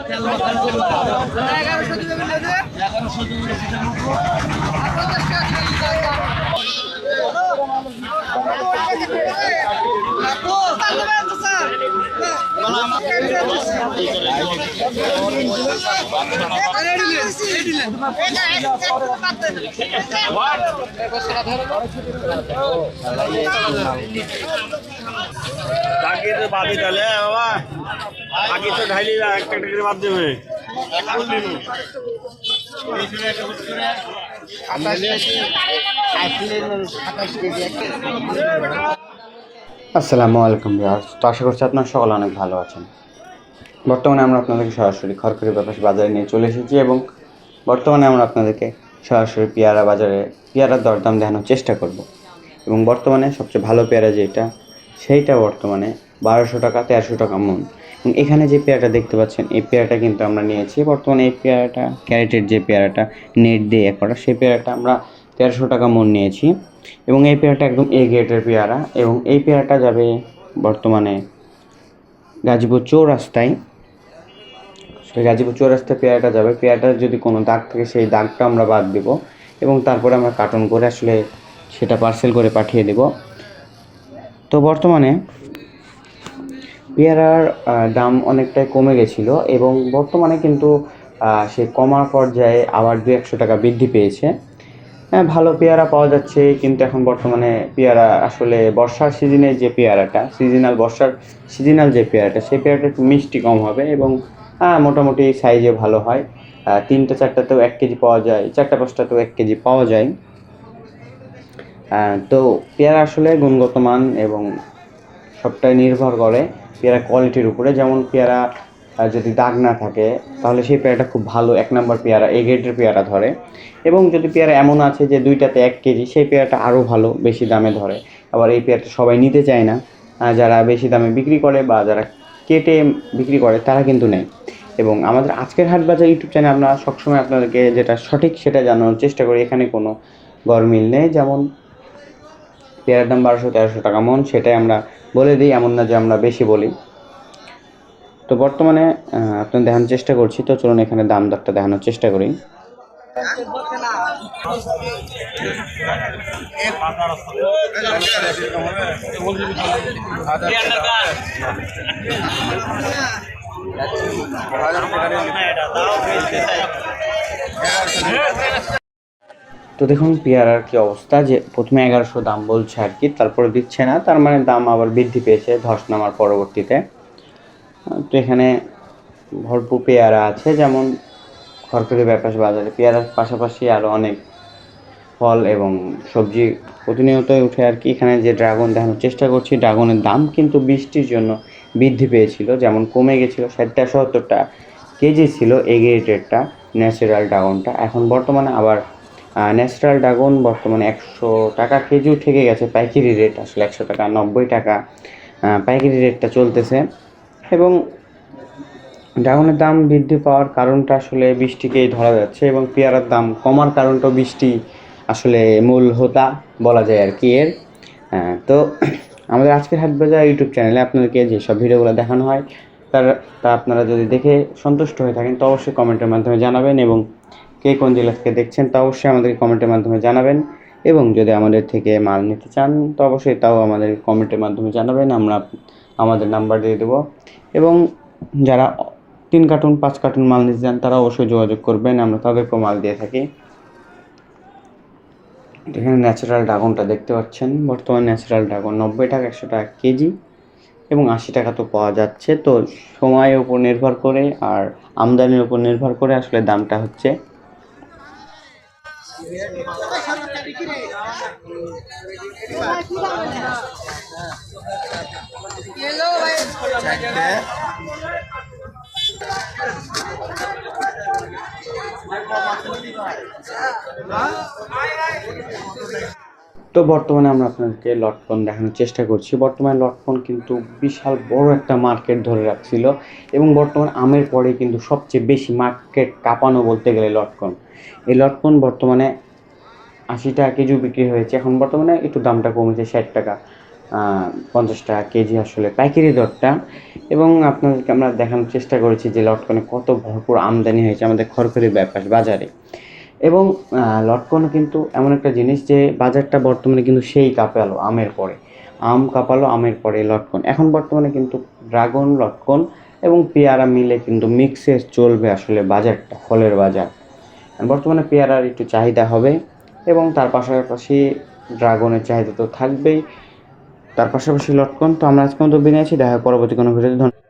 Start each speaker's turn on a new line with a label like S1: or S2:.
S1: বাদি তাহলে বাবা আগে তো ঢাইলি একটা একটা বাদ দেবে
S2: আসসালামু আলাইকুম ভিউয়ার্স। তো আশা করছি আপনারা সকলে অনেক ভালো আছেন। বর্তমানে আমরা আপনাদেরকে সরাসরি খড়খড়ি ব্যাপারী বাজারে নিয়ে চলে এসেছি এবং বর্তমানে আমরা আপনাদেরকে সরাসরি পেয়ারা বাজারে পেয়ারার দরদাম দেখানোর চেষ্টা করব। এবং বর্তমানে সবচেয়ে ভালো পেয়ারা যেটা সেইটা বর্তমানে 1200 টাকা 1300 টাকা মন। এবং এখানে যে পেয়ারাটা দেখতে পাচ্ছেন এই পেয়ারাটা কিন্তু আমরা নিয়েছি। বর্তমানে এই পেয়ারাটা ক্যারেটের যে পেয়ারাটা নেট দিয়ে করা সেই পেয়ারাটা আমরা 1300 টাকা মন নিয়েছি। এবং এই পেয়ারাটা একদম এ গ্রেডের পেয়ারা এবং এই পেয়ারাটা যাবে বর্তমানে গাজীপুর চৌরাস্তায়। সেই গাজীপুর চৌরাস্তায় পেয়ারাটা যাবে। পেয়ারাটার যদি কোনো দাগ থাকে সেই দাগটা আমরা বাদ দেব এবং তারপরে আমরা কার্টন করে আসলে সেটা পার্সেল করে পাঠিয়ে দেব। তো বর্তমানে পেয়ারার দাম অনেকটাই কমে গেছিলো এবং বর্তমানে কিন্তু সে কমার পর্যায়ে আবার 200 টাকা বৃদ্ধি পেয়েছে। হ্যাঁ, ভালো পেয়ারা পাওয়া যাচ্ছে, কিন্তু এখন বর্তমানে পেয়ারা আসলে বর্ষার সিজনে যে পেয়ারাটা সিজনাল যে পেয়ারাটা সেই পেয়ারাটা একটু মিষ্টি কম হবে এবং মোটামুটি সাইজে ভালো হয়। 3টা 4টাতেও 1 কেজি পাওয়া যায়, 4টা 5টাতেও 1 কেজি পাওয়া যায়। তো পেয়ারা আসলে গুণগত মান এবং সবটাই নির্ভর করে পেয়ারা কোয়ালিটির উপরে। যেমন পেয়ারা যদি দাগ না থাকে তাহলে সেই পেয়ারাটা খুব ভালো 1 নম্বর পেয়ারা, এ গ্রেডের পেয়ারা ধরে। এবং যদি পেয়ারা এমন আছে যে 2টাতে 1 কেজি, সেই পেয়ারাটা আরও ভালো, বেশি দামে ধরে। আবার এই পেয়ারাটা সবাই নিতে চায় না, যারা বেশি দামে বিক্রি করে বা যারা কেটে বিক্রি করে তারা কিন্তু নেয়। এবং আমাদের আজকের হাট বাজার ইউটিউব চ্যানেলে আমরা সবসময় আপনাদেরকে যেটা সঠিক সেটা জানানোর চেষ্টা করি। এখানে কোনো গরমিল নেই। যেমন পেয়ারার দাম 1200-1300 টাকা মন, সেটাই আমরা বলে দিই, এমন না যে আমরা বেশি বলি। তো বর্তমানে আপনার দেখানোর চেষ্টা করছি। তো চলুন এখানে দাম দরটা দেখানোর চেষ্টা করি। তো দেখুন পেয়ারার কি অবস্থা, যে প্রথমে 1100 দাম বলছে আর কি, তারপরে দিচ্ছে না, তার মানে দাম আবার বৃদ্ধি পেয়েছে ধস নামার পরবর্তীতে। তো এখানে ভরপুর পেয়ারা আছে, যেমন খড়খড়ি ব্যাপারী বাজারে পেয়ারার পাশাপাশি আরও অনেক ফল এবং সবজি প্রতিনিয়তই উঠে আর কি। এখানে যে ড্রাগন দেখানোর চেষ্টা করছি, ড্রাগনের দাম কিন্তু বৃষ্টির জন্য বৃদ্ধি পেয়েছিল, যেমন কমে গেছিলো। 60-70 টাকা কেজি ছিল এ গ্রেডেরটা ন্যাচারাল ড্রাগনটা। এখন বর্তমানে আবার ন্যাচারাল ড্রাগন বর্তমানে 100 টাকা কেজিও ঠেকে গেছে পাইকারি রেট। আসলে 100 টাকা 90 টাকা পাইকারি রেটটা চলতেছে। এবং ড্রাগনের দাম বৃদ্ধি পাওয়ার কারণটা আসলে বৃষ্টিকেই ধরা যাচ্ছে এবং পেয়ারার দাম কমার কারণটা বৃষ্টি আসলে মূল হোতা বলা যায় আর কি এর। তো আমাদের আজকের হাট বাজার ইউটিউব চ্যানেলে আপনাদেরকে যেসব ভিডিওগুলো দেখানো হয় তা আপনারা যদি দেখে সন্তুষ্ট হয়ে থাকেন তো অবশ্যই কমেন্টের মাধ্যমে জানাবেন। এবং কে কোন জেলা থেকে দেখছেন তা অবশ্যই আমাদেরকে কমেন্টের মাধ্যমে জানাবেন। এবং যদি আমাদের থেকে মাল নিতে চান তো অবশ্যই তাও আমাদের কমেন্টের মাধ্যমে জানাবেন, আমরা আমাদের নাম্বার দিয়ে দেবো। এবং যারা 3 কার্টুন 5 কার্টুন মাল নিতে চান তারা অবশ্যই যোগাযোগ করবেন, আমরা তাদেরকেও মাল দিয়ে থাকি। এখানে ন্যাচারাল ড্রাগনটা দেখতে পাচ্ছেন, বর্তমান ন্যাচারাল ড্রাগন 90 টাকা 100 টাকা কেজি এবং 80 টাকা তো পাওয়া যাচ্ছে। তো সময়ের উপর নির্ভর করে আর আমদানির উপর নির্ভর করে আসলে দামটা হচ্ছে। তো বর্তমানে আমরা আপনাদেরকে লটকন দেখানোর চেষ্টা করছি। বর্তমানে লটকন কিন্তু বিশাল বড় একটা মার্কেট ধরে রাখছিল এবং বর্তমানে আমের পরে কিন্তু সবচেয়ে বেশি মার্কেট কাঁপানো বলতে গেলে লটকন। এই লটকন বর্তমানে 80 টাকা কেজিও বিক্রি হয়েছে। এখন বর্তমানে একটু দামটা কমেছে 60 টাকা। 50 টাকা কেজি আসলে পাইকারি দরটা। এবং আপনাদেরকে আমরা দেখানোর চেষ্টা করেছি যে লটকনে কত ভরপুর আমদানি হয়েছে আমাদের খড়খড়ি বাজারে। এবং লটকন কিন্তু এমন একটা জিনিস যে বাজারটা বর্তমানে কিন্তু সেই কাঁপালো আমের পরে, আম কাঁপালো আমের পরে লটকন। এখন বর্তমানে কিন্তু ড্রাগন, লটকন এবং পেয়ারা মিলে কিন্তু মিক্সে চলবে আসলে বাজারটা, ফলের বাজার। বর্তমানে পেয়ারার একটু চাহিদা হবে এবং তার পাশাপাশি ড্রাগনের চাহিদা তো থাকবেই, তার পাশাপাশি লটকন। তো আমরা আজকে মতো বিদায় নিচ্ছি, দেখা হয় পরবর্তী কোনো ভিডিওতে। ধন্যবাদ।